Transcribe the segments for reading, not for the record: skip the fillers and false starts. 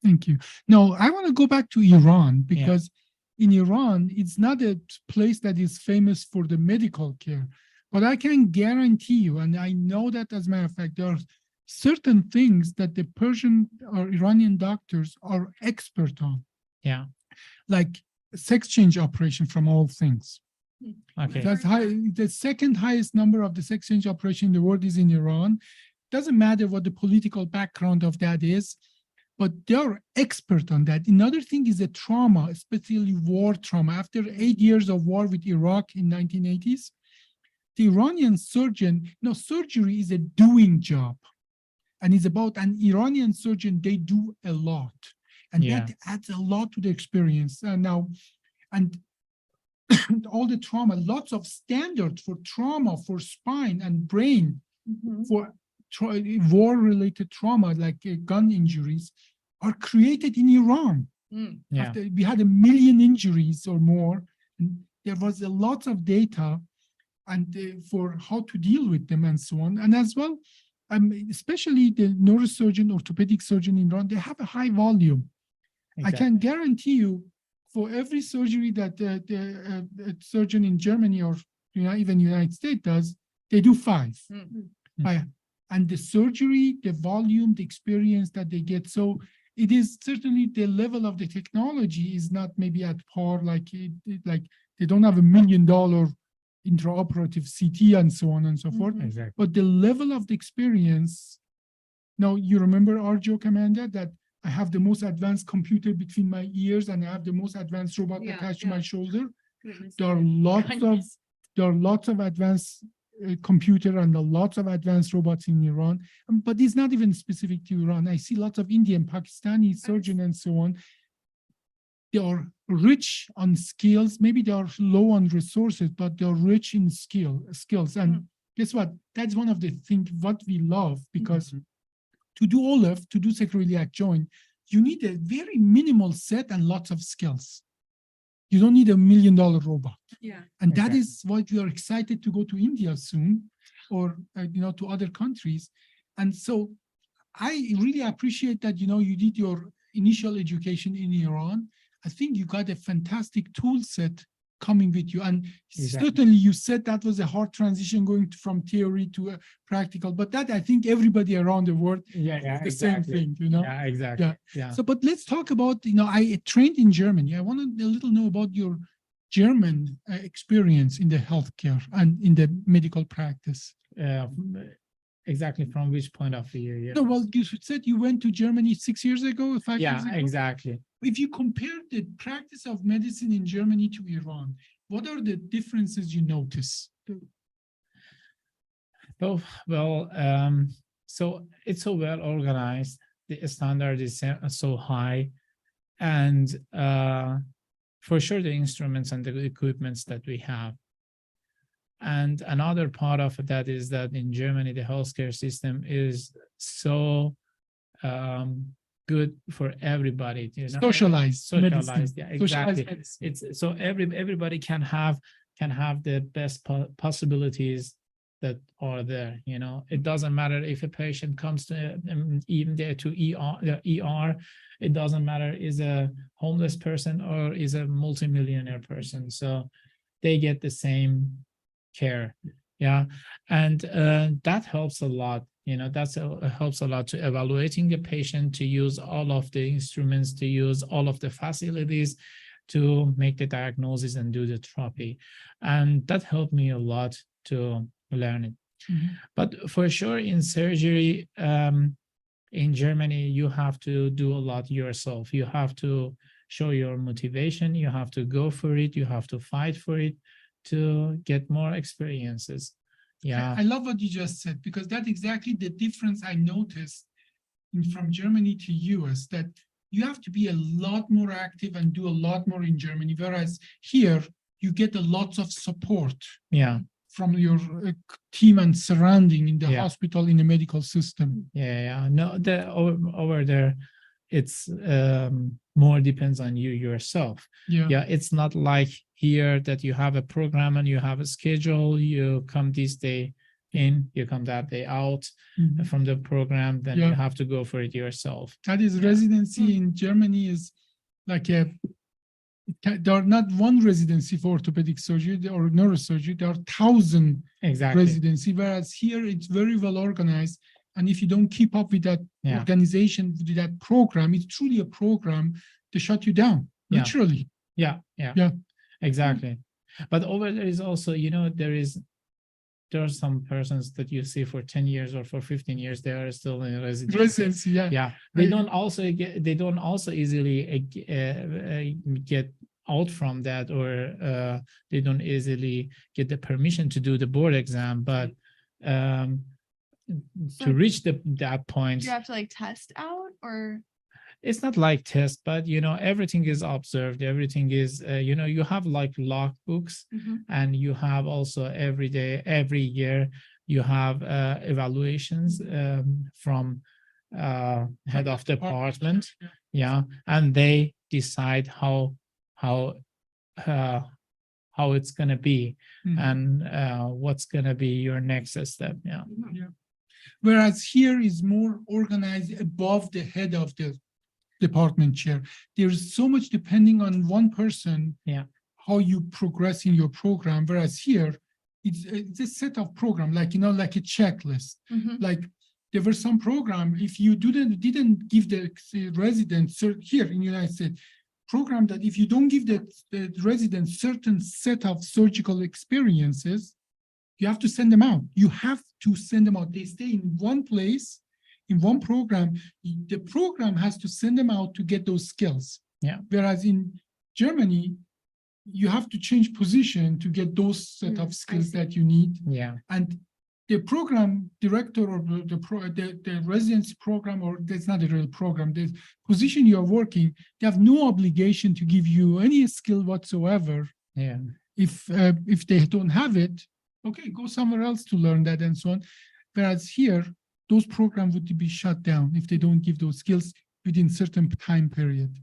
Thank you. No, I want to go back to Iran because in Iran, it's not a place that is famous for the medical care, but I can guarantee you, and I know that as a matter of fact, there are certain things that the Persian or Iranian doctors are expert on, Yeah. like sex change operation from all things. Okay. That's high. The second highest number of the sex change operation in the world is in Iran. Doesn't matter what the political background of that is, but they're expert on that. Another thing is the trauma, especially war trauma. After 8 years of war with Iraq in 1980s, the Iranian surgeon, surgery is a doing job. And it's about an Iranian surgeon, they do a lot. And that adds a lot to the experience. And all the trauma, lots of standards for trauma, for spine and brain, for war-related trauma, like gun injuries, are created in Iran. After we had 1 million injuries or more, and there was a lot of data and for how to deal with them and so on. And as well, especially the neurosurgeon, orthopedic surgeon in Iran, they have a high volume. Exactly. I can guarantee you, for every surgery that the surgeon in Germany or even United States does, they do 5. And the surgery, the volume, the experience that they get. So it is certainly the level of the technology is not maybe at par, like they don't have $1 million intraoperative CT and so on and so forth. Exactly. But the level of the experience, now you remember our joke, Amanda, that I have the most advanced computer between my ears and I have the most advanced robot attached to my shoulder. There are lots of advanced computer and lots of advanced robots in Iran, but it's not even specific to Iran. I see lots of Indian, Pakistani surgeons and so on. They are rich on skills. Maybe they are low on resources, but they're rich in skills. And guess what? That's one of the things what we love, because to do OLEF, to do sacroiliac joint, you need a very minimal set and lots of skills. You don't need $1 million robot. And that is why we are excited to go to India soon, or to other countries. And so I really appreciate that you did your initial education in Iran. I think you got a fantastic tool set coming with you. And certainly you said that was a hard transition going from theory to practical, but that I think everybody around the world the same thing, Yeah, exactly. So, but let's talk about, I trained in Germany. I want to a little know about your German experience in the healthcare and in the medical practice. Exactly. From which point of view? No, well, you said you went to Germany 6 years ago, 5 years ago. Yeah, exactly. If you compare the practice of medicine in Germany to Iran, what are the differences you notice? So it's so well organized. The standard is so high, and for sure the instruments and the equipments that we have. And another part of that is that in Germany, the healthcare system is so good for everybody. Socialized, yeah, exactly. It's so everybody can have the best possibilities that are there. It doesn't matter if a patient comes to even there to ER. It doesn't matter is a homeless person or is a multimillionaire person. So they get the same care. And that helps a lot. Helps a lot to evaluating the patient, to use all of the instruments, to use all of the facilities to make the diagnosis and do the therapy. And that helped me a lot to learn it. But for sure in surgery, in Germany, you have to do a lot yourself. You have to show your motivation. You have to go for it. You have to fight for it to get more experiences. I love what you just said, because that's exactly the difference I noticed from Germany to US, that you have to be a lot more active and do a lot more in Germany, whereas here you get a lot of support from your team and surrounding in the hospital, in the medical system. No, over there, it's more depends on you yourself. It's not like here that you have a program and you have a schedule, you come this day, in, you come that day out Mhm. from the program, then Yeah. you have to go for it yourself. That is Yeah. residency in Germany is like there are not one residency for orthopedic surgery or neurosurgery. There are 1,000 Exactly. residency, whereas here it's very well organized. And if you don't keep up with that Yeah. organization, with that program, it's truly a program to shut you down, Yeah. literally. Yeah, yeah, Yeah. exactly. But over there is also, there are some persons that you see for 10 years or for 15 years, they are still in residency. Residency, yeah. Yeah, they don't also easily get out from that, or they don't easily get the permission to do the board exam. But to reach that point, Do you have to like test out, or it's not like test, but everything is observed, everything is you have like log books, and you have also every year you have evaluations from head of department, yeah, and they decide how it's going to be, and what's going to be your next step. Yeah. Whereas here is more organized above the head of the department chair. There's so much depending on one person, Yeah. how you progress in your program. Whereas here, it's a set of program, like like a checklist. Like there were some program, if you didn't give the residents here in the United States, program that if you don't give the residents certain set of surgical experiences, you have to send them out. You have to send them out. They stay in one place, in one program. The program has to send them out to get those skills. Yeah. Whereas in Germany, you have to change position to get those set of skills that you need. Yeah. And the program director or the residency program, or that's not a real program, the position you are working, they have no obligation to give you any skill whatsoever. Yeah. If they don't have it, okay, go somewhere else to learn that and so on. Whereas here, those programs would be shut down if they don't give those skills within certain time period.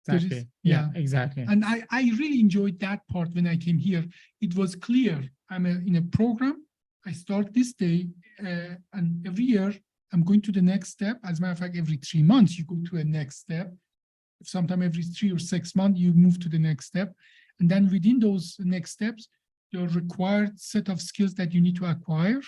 Exactly. Yeah, exactly. And I really enjoyed that part when I came here. It was clear I'm in a program. I start this day, and every year I'm going to the next step. As a matter of fact, every 3 months you go to a next step. Sometimes every 3 or 6 months you move to the next step. And then within those next steps, there are required set of skills that you need to acquire.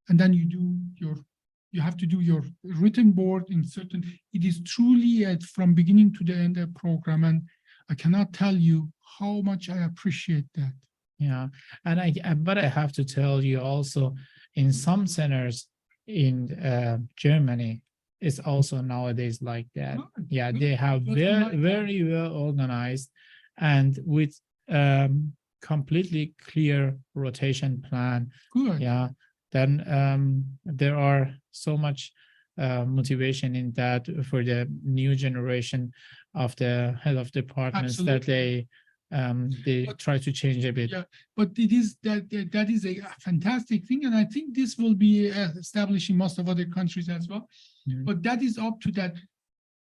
And then you have to do your written board in certain, it is truly from beginning to the end of the program. And I cannot tell you how much I appreciate that. Yeah, and but I have to tell you also, in some centers in Germany, it's also nowadays like that. Yeah, they have very well organized and with completely clear rotation plan. Good. Yeah, then there are so much motivation in that for the new generation of the head of departments. Absolutely. That they try to change a bit. Yeah, but it is that is a fantastic thing, and I think this will be established in most of other countries as well. But that is up to that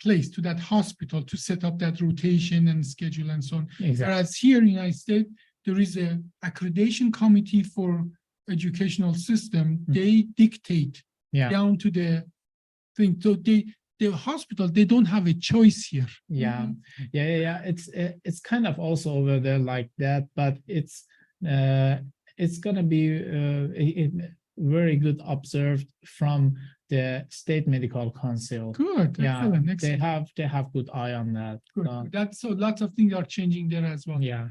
place, to that hospital, to set up that rotation and schedule and so on. Exactly. Whereas here in the United States, there is a accreditation committee for educational system. They dictate down to the thing. So the hospital, they don't have a choice here. Yeah. It's kind of also over there like that, but it's gonna be very good observed from the state medical council. Good. Yeah, excellent. They have good eye on that. Good. So lots of things are changing there as well. Yeah.